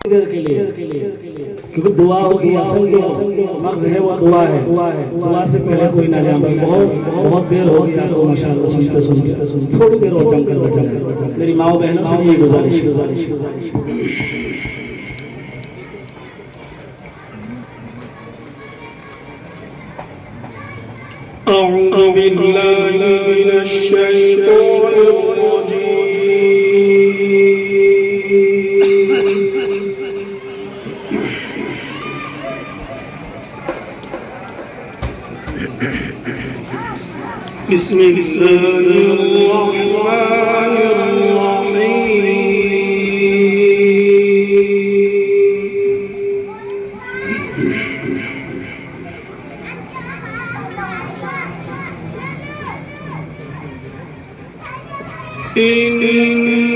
के लिए, क्योंकि दुआ होगी असल जो मर्ज है वो दुआ है। दुआ से पहले कोई ना जान। बहुत देर हो गई आपको माशाअल्लाह सुनते थोड़ी देर और जम कर बैठा। मेरी माओ बहनों से ये गुजारिश أعوذ بالله من الشيطان الرجيم بسم الله الرحمن الرحيم إنا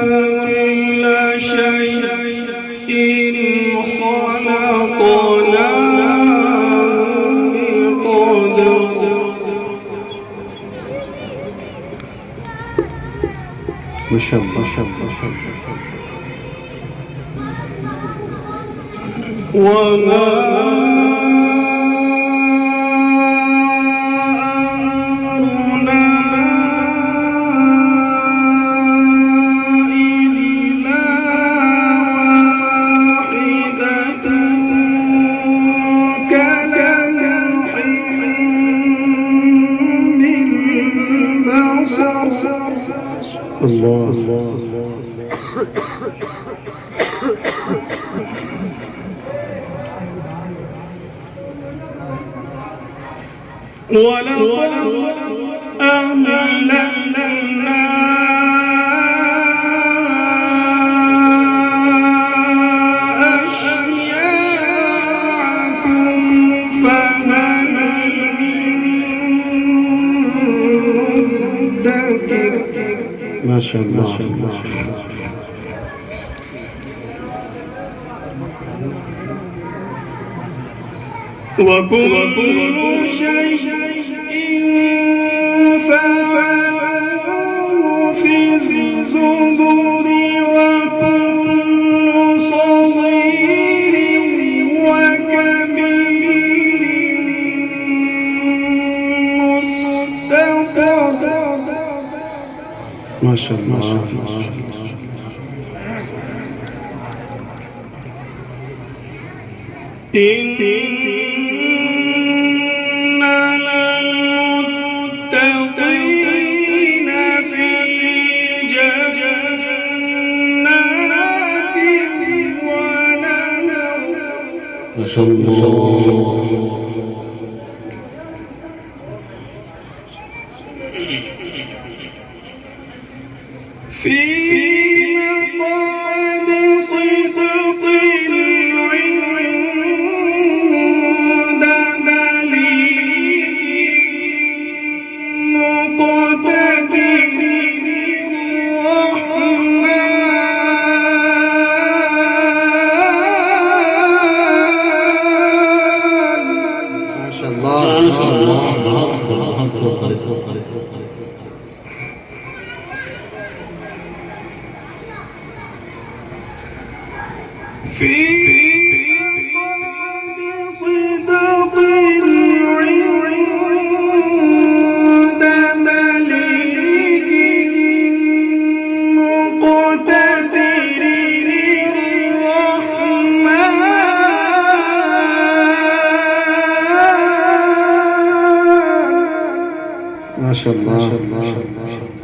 كل شيء خلقناه بقدر ما شاء الله وما ولقد أهلكنا أشياعكم فهل من مدكر ما شاء الله وكل شيء فعلوه في الزبر وكل صغير وكبير مستقر ما شاء الله إن للمتقين في جنات ونهر ما شاء الله في مقعد صدق عند مليك مقتدر الرحمن ما شاء الله في مقعد صدق عند مليك مقتدر الرحمن ما شاء الله ما شاء الله ما شاء الله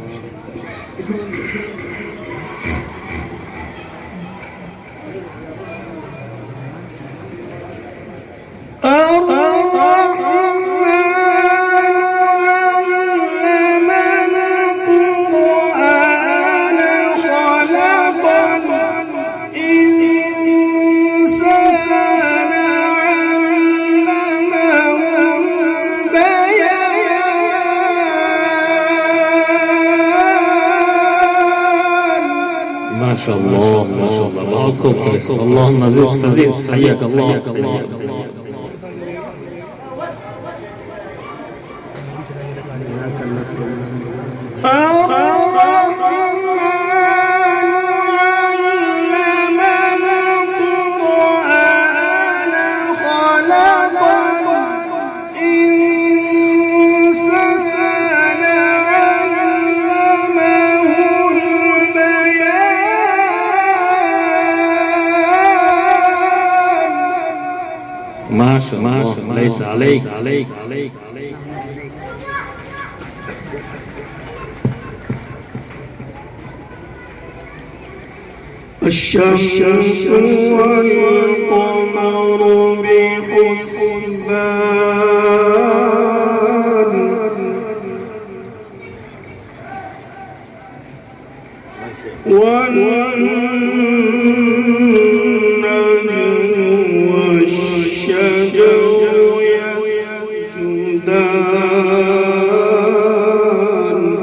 اللهم زد فزد حياك الله الرحمن شاء الله ليس عليك. الشمس والقمر بحسبان والنجم والشجر يسجدان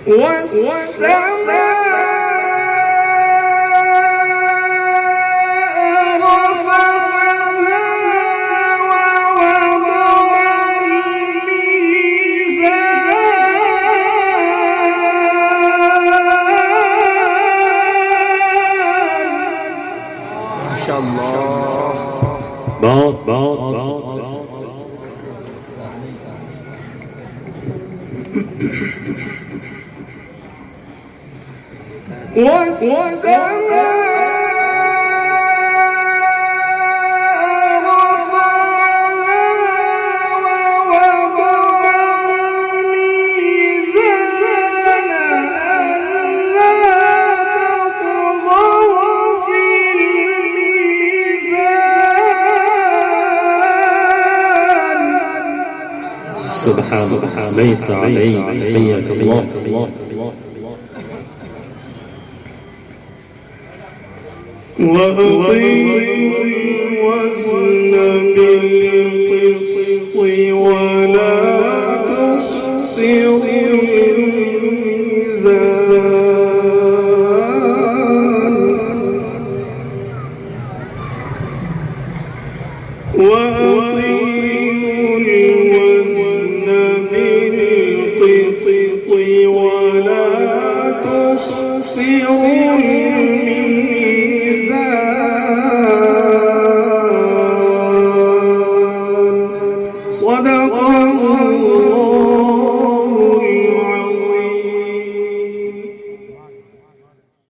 والسماء سبحان ليس عليك. حياك الله. وأقيموا الوزن بالقسط ولا تخسروا الميزان وأقيموا